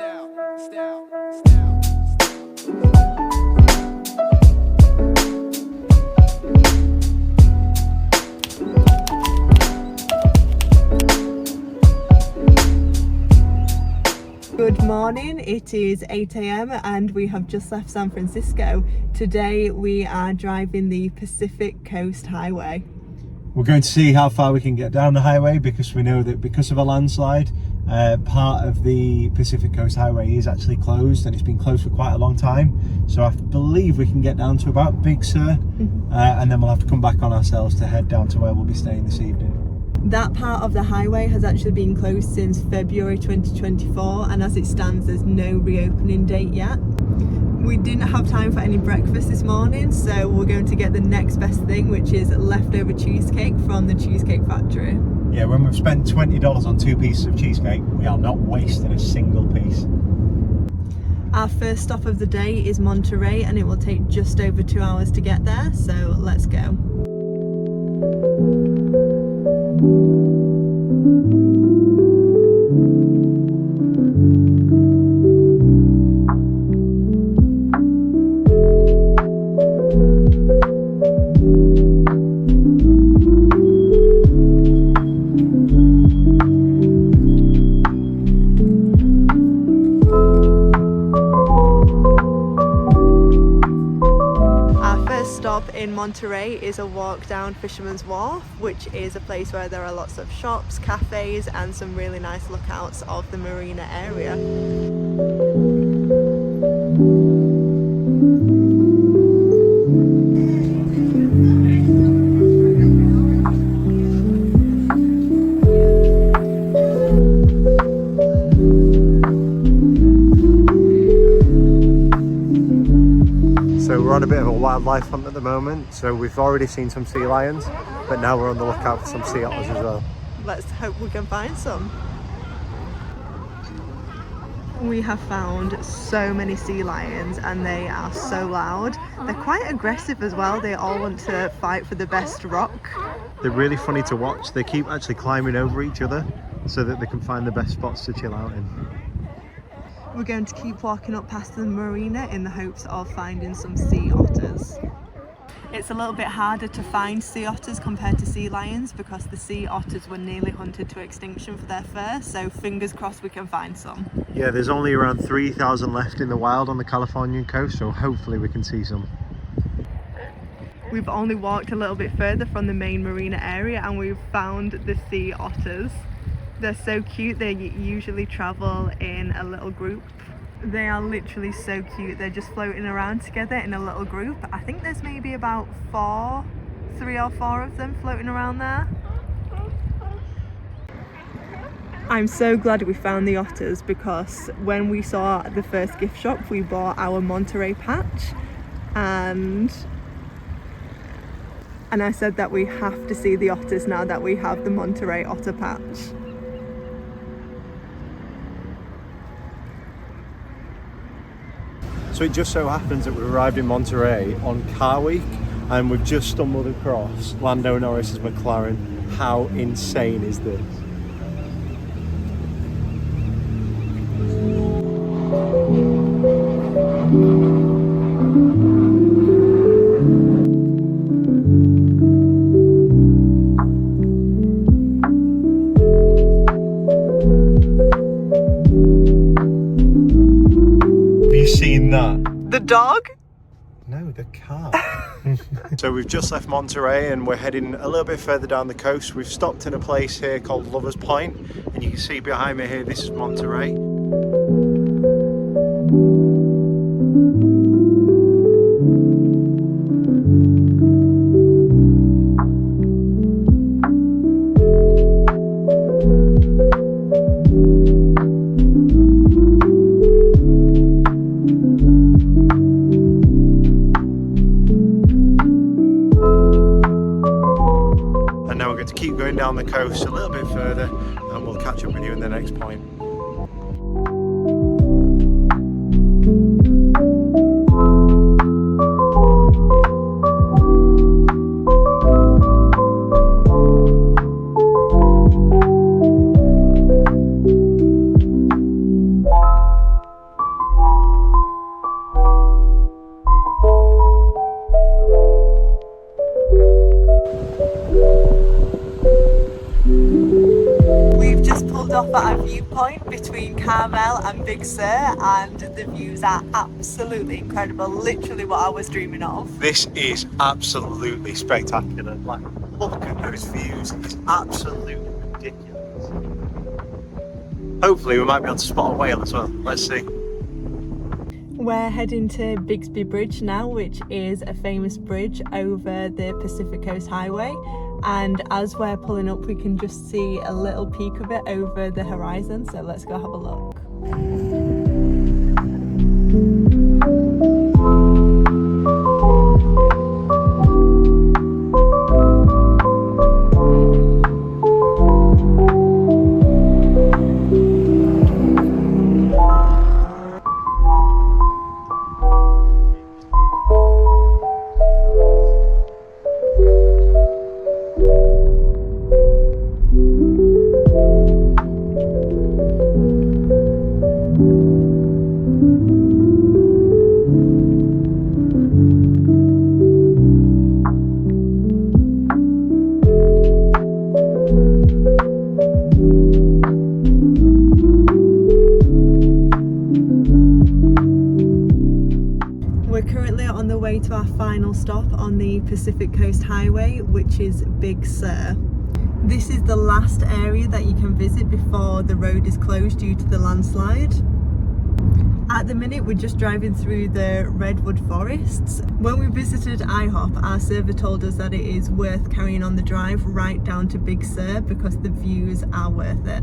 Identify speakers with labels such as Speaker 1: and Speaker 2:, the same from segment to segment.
Speaker 1: Good morning, it is 8 AM and we have just left San Francisco. Today we are driving the Pacific Coast Highway.
Speaker 2: We're going to see how far we can get down the highway because we know that because of a landslide, part of the Pacific Coast Highway is actually closed, and it's been closed for quite a long time. So I believe we can get down to about Big Sur, and then we'll have to come back on ourselves to head down to where we'll be staying this evening.
Speaker 1: That part of the highway has actually been closed since February 2024, and as it stands there's no reopening date yet. We didn't have time for any breakfast this morning, so we're going to get the next best thing, which is leftover cheesecake from the Cheesecake Factory.
Speaker 2: Yeah, when we've spent $20 on 2 pieces of cheesecake, we are not wasting a single piece.
Speaker 1: Our first stop of the day is Monterey, and it will take just over 2 hours to get there, so let's go. In Monterey is a walk down Fisherman's Wharf, which is a place where there are lots of shops, cafes and some really nice lookouts of the marina area.
Speaker 2: So we're on a bit of a wildlife hunt at the moment, so we've already seen some sea lions, but now we're on the lookout for some sea otters as well.
Speaker 1: Let's hope we can find some. We have found so many sea lions and they are so loud. They're quite aggressive as well. They all want to fight for the best rock.
Speaker 2: They're really funny to watch. They keep actually climbing over each other so that they can find the best spots to chill out in.
Speaker 1: We're going to keep walking up past the marina in the hopes of finding some sea otters. It's a little bit harder to find sea otters compared to sea lions because the sea otters were nearly hunted to extinction for their fur, so fingers crossed we can find some.
Speaker 2: Yeah, there's only around 3,000 left in the wild on the Californian coast, so hopefully we can see some.
Speaker 1: We've only walked a little bit further from the main marina area and we've found the sea otters. They're so cute. They usually travel in a little group. They are literally so cute. They're just floating around together in a little group. I think there's maybe about 3 or 4 of them floating around there. I'm so glad we found the otters because when we saw the first gift shop we bought our Monterey patch, and I said that we have to see the otters now that we have the Monterey otter patch.
Speaker 2: So it just so happens that we arrived in Monterey on car week and we've just stumbled across Lando Norris's McLaren. How insane is this? Seen that?
Speaker 1: The dog?
Speaker 2: No, the car. So we've just left Monterey and we're heading a little bit further down the coast. We've stopped in a place here called Lovers Point, and you can see behind me here, this is Monterey. Down the coast a little bit further and we'll catch up with you in the next point.
Speaker 1: between Carmel and Big Sur, and the views are absolutely incredible. Literally what I was dreaming of.
Speaker 2: This is absolutely spectacular. Like, look at those views. It's absolutely ridiculous. Hopefully we might be able to spot a whale as well. Let's see.
Speaker 1: We're heading to Bixby Bridge now, which is a famous bridge over the Pacific Coast Highway. And as we're pulling up, we can just see a little peek of it over the horizon. So let's go have a look. To our final stop on the Pacific Coast Highway, which is Big Sur. This is the last area that you can visit before the road is closed due to the landslide. At the minute we're just driving through the redwood forests. When we visited IHOP, our server told us that it is worth carrying on the drive right down to Big Sur because the views are worth it.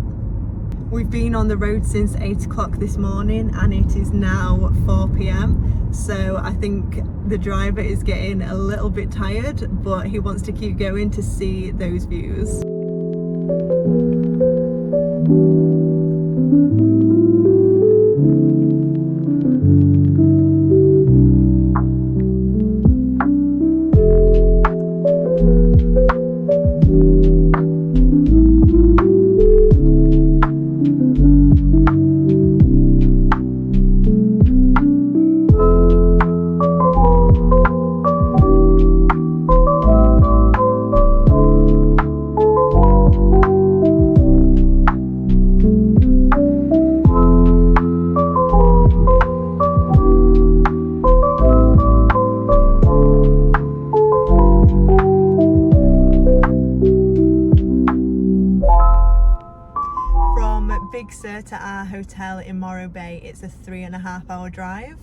Speaker 1: We've been on the road since 8 o'clock this morning and it is now 4 p.m. So I think the driver is getting a little bit tired, but he wants to keep going to see those views. Big Sur to our hotel in Morro Bay, it's a 3.5 hour drive.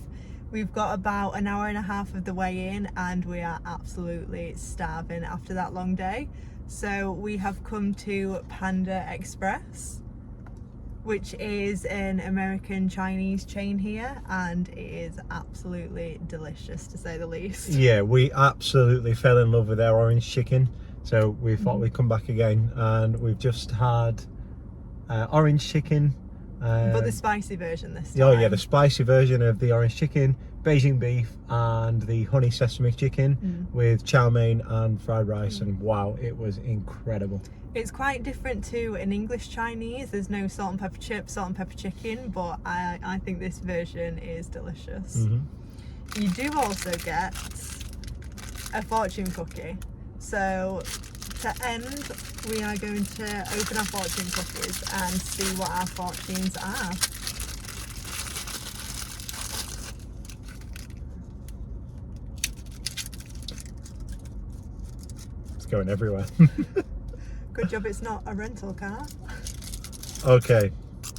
Speaker 1: We've got about an hour and a half of the way in and we are absolutely starving after that long day. So we have come to Panda Express, which is an American Chinese chain here, and it is absolutely delicious to say the least.
Speaker 2: Yeah, we absolutely fell in love with their orange chicken, so we thought we'd come back again, and we've just had orange chicken.
Speaker 1: But the spicy version this time.
Speaker 2: Oh yeah, the spicy version of the orange chicken, Beijing beef and the honey sesame chicken with chow mein and fried rice, and wow, it was incredible.
Speaker 1: It's quite different to an English Chinese. There's no salt and pepper chips, salt and pepper chicken, but I think this version is delicious. You do also get a fortune cookie. So to end, we are going to open our fortune cookies and see what our fortunes are.
Speaker 2: It's going everywhere.
Speaker 1: Good job it's not a rental car.
Speaker 2: Okay.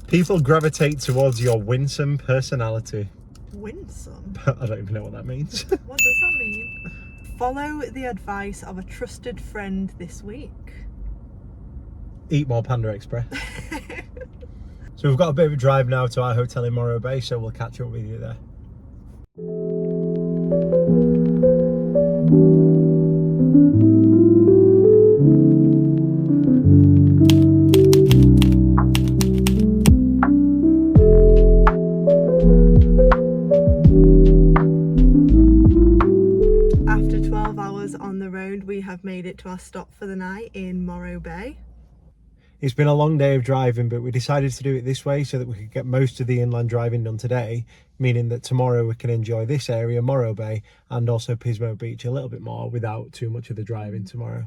Speaker 2: People gravitate towards your winsome personality.
Speaker 1: Winsome?
Speaker 2: I don't even know what that means.
Speaker 1: What does that mean? Follow the advice of a trusted friend this week.
Speaker 2: Eat more Panda Express. So we've got a bit of a drive now to our hotel in Morro Bay, so we'll catch up with you there.
Speaker 1: After 12 hours on the road, we have made it to our stop for the night in Morro Bay.
Speaker 2: It's been a long day of driving, but we decided to do it this way so that we could get most of the inland driving done today, meaning that tomorrow we can enjoy this area, Morro Bay, and also Pismo Beach a little bit more without too much of the driving tomorrow.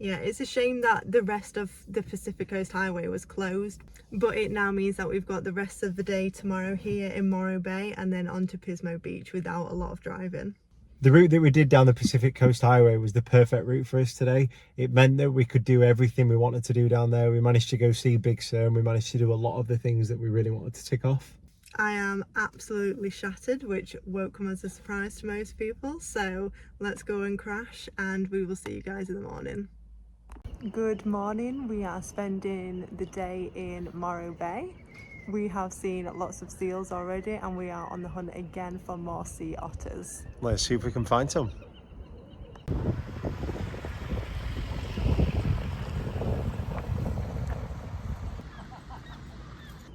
Speaker 1: Yeah, it's a shame that the rest of the Pacific Coast Highway was closed, but it now means that we've got the rest of the day tomorrow here in Morro Bay and then on to Pismo Beach without a lot of driving.
Speaker 2: The route that we did down the Pacific Coast Highway was the perfect route for us today. It meant that we could do everything we wanted to do down there. We managed to go see Big Sur and we managed to do a lot of the things that we really wanted to tick off.
Speaker 1: I am absolutely shattered, which won't come as a surprise to most people, so let's go and crash and we will see you guys in the morning. Good morning, we are spending the day in Morro Bay. We have seen lots of seals already and we are on the hunt again for more sea otters.
Speaker 2: Let's see if we can find some.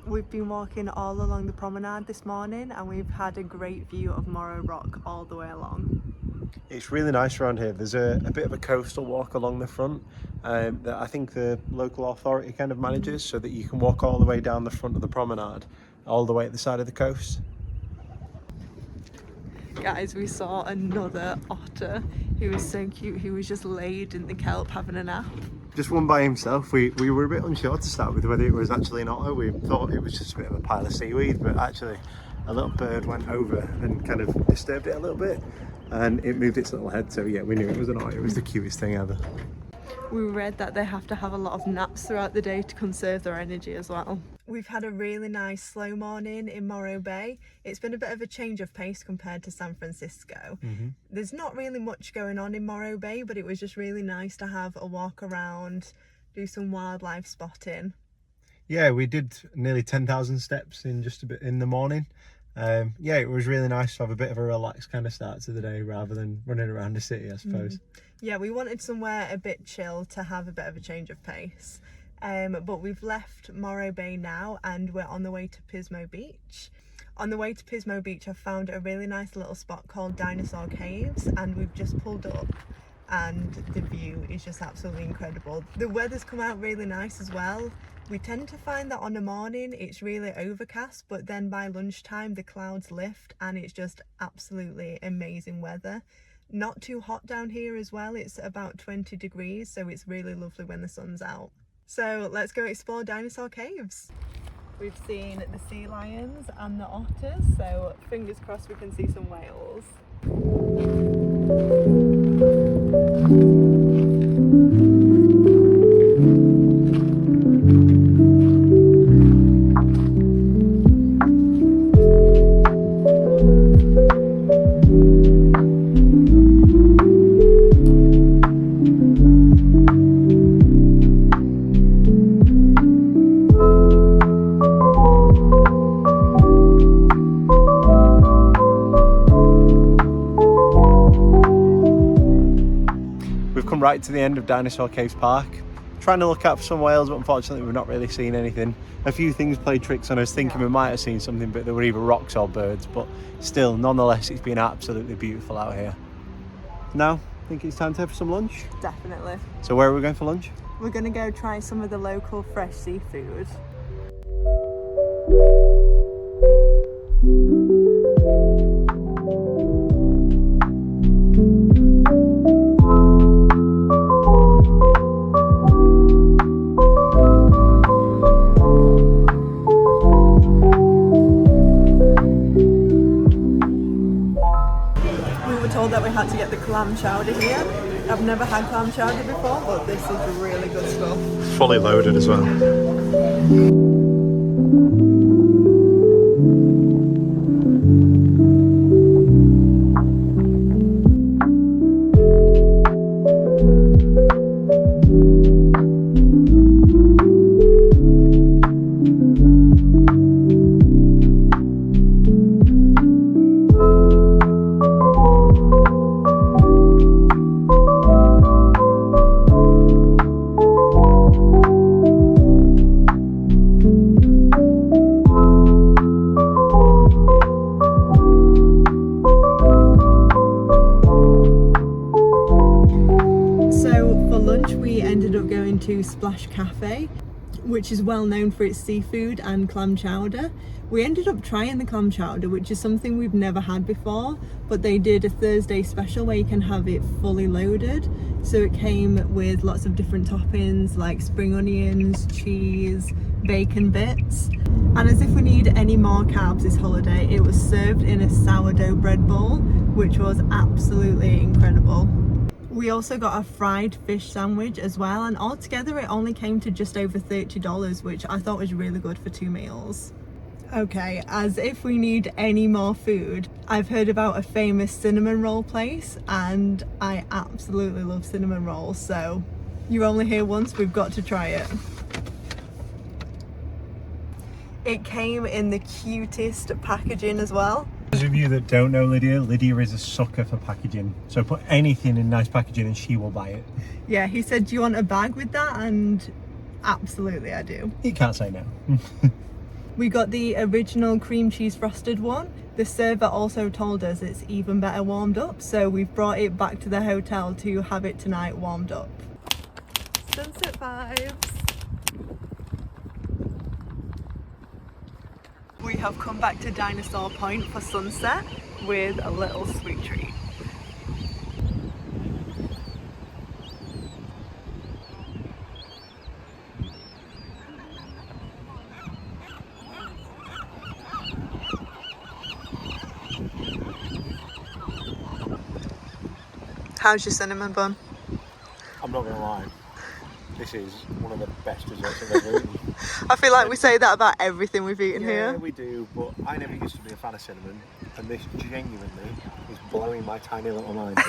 Speaker 1: We've been walking all along the promenade this morning and we've had a great view of Morro Rock all the way along.
Speaker 2: It's really nice around here. There's a bit of a coastal walk along the front that I think the local authority kind of manages, so that you can walk all the way down the front of the promenade, all the way at the side of the coast.
Speaker 1: Guys, we saw another otter. He was so cute. He was just laid in the kelp having a nap.
Speaker 2: Just one by himself. We were a bit unsure to start with whether it was actually an otter. We thought it was just a bit of a pile of seaweed, but actually a little bird went over and kind of disturbed it a little bit and it moved its little head, so yeah, we knew it was an otter. It was the cutest thing ever.
Speaker 1: We read that they have to have a lot of naps throughout the day to conserve their energy as well. We've had a really nice slow morning in Morro Bay. It's been a bit of a change of pace compared to San Francisco. There's not really much going on in Morro Bay, but it was just really nice to have a walk around, do some wildlife spotting.
Speaker 2: Yeah, we did nearly 10,000 steps in just a bit in the morning. Yeah, it was really nice to have a bit of a relaxed kind of start to the day rather than running around the city, I suppose.
Speaker 1: Yeah, we wanted somewhere a bit chill to have a bit of a change of pace. But we've left Morro Bay now and we're on the way to Pismo Beach. On the way to Pismo Beach, I've found a really nice little spot called Dinosaur Caves and we've just pulled up and the view is just absolutely incredible. The weather's come out really nice as well. We tend to find that on a morning it's really overcast, but then by lunchtime the clouds lift and it's just absolutely amazing weather. Not too hot down here as well, it's about 20 degrees, so it's really lovely when the sun's out. So let's go explore Dinosaur Caves. We've seen the sea lions and the otters, so fingers crossed we can see some whales.
Speaker 2: Right to the end of Dinosaur Caves Park, trying to look out for some whales, but unfortunately we've not really seen anything. A few things played tricks on us, thinking we might have seen something, but they were either rocks or birds. But still, nonetheless, it's been absolutely beautiful out here. Now I think it's time to have some lunch.
Speaker 1: Definitely.
Speaker 2: So where are we going for lunch?
Speaker 1: We're going to go try some of the local fresh seafood. That we had to get the clam chowder here. I've never had clam chowder before, but this is really good stuff.
Speaker 2: It's fully loaded as well. to Splash Cafe, which is well known for its seafood and clam chowder.
Speaker 1: We ended up trying the clam chowder, which is something we've never had before, but they did a Thursday special where you can have it fully loaded. So it came with lots of different toppings like spring onions, cheese, bacon bits. And as if we need any more carbs this holiday, it was served in a sourdough bread bowl, which was absolutely incredible. We also got a fried fish sandwich as well, and altogether it only came to just over $30, which I thought was really good for 2 meals. Okay, as if we need any more food, I've heard about a famous cinnamon roll place, and I absolutely love cinnamon rolls, so you're only here once, we've got to try it. It came in the cutest packaging as well.
Speaker 2: Those of you that don't know Lydia, Lydia is a sucker for packaging. So put anything in nice packaging and she will buy it.
Speaker 1: Yeah, he said, do you want a bag with that? And absolutely I do.
Speaker 2: You can't say no.
Speaker 1: We got the original cream cheese frosted one. The server also told us it's even better warmed up, so we've brought it back to the hotel to have it tonight warmed up. Sunset vibes. We have come back to Dinosaur Point for sunset with a little sweet treat. How's your cinnamon bun?
Speaker 2: I'm not gonna lie, this is one of the best desserts I've ever eaten.
Speaker 1: I feel like we say that about everything we've eaten
Speaker 2: Yeah,
Speaker 1: here.
Speaker 2: we do, but I never used to be a fan of cinnamon, and this genuinely is blowing my tiny little mind.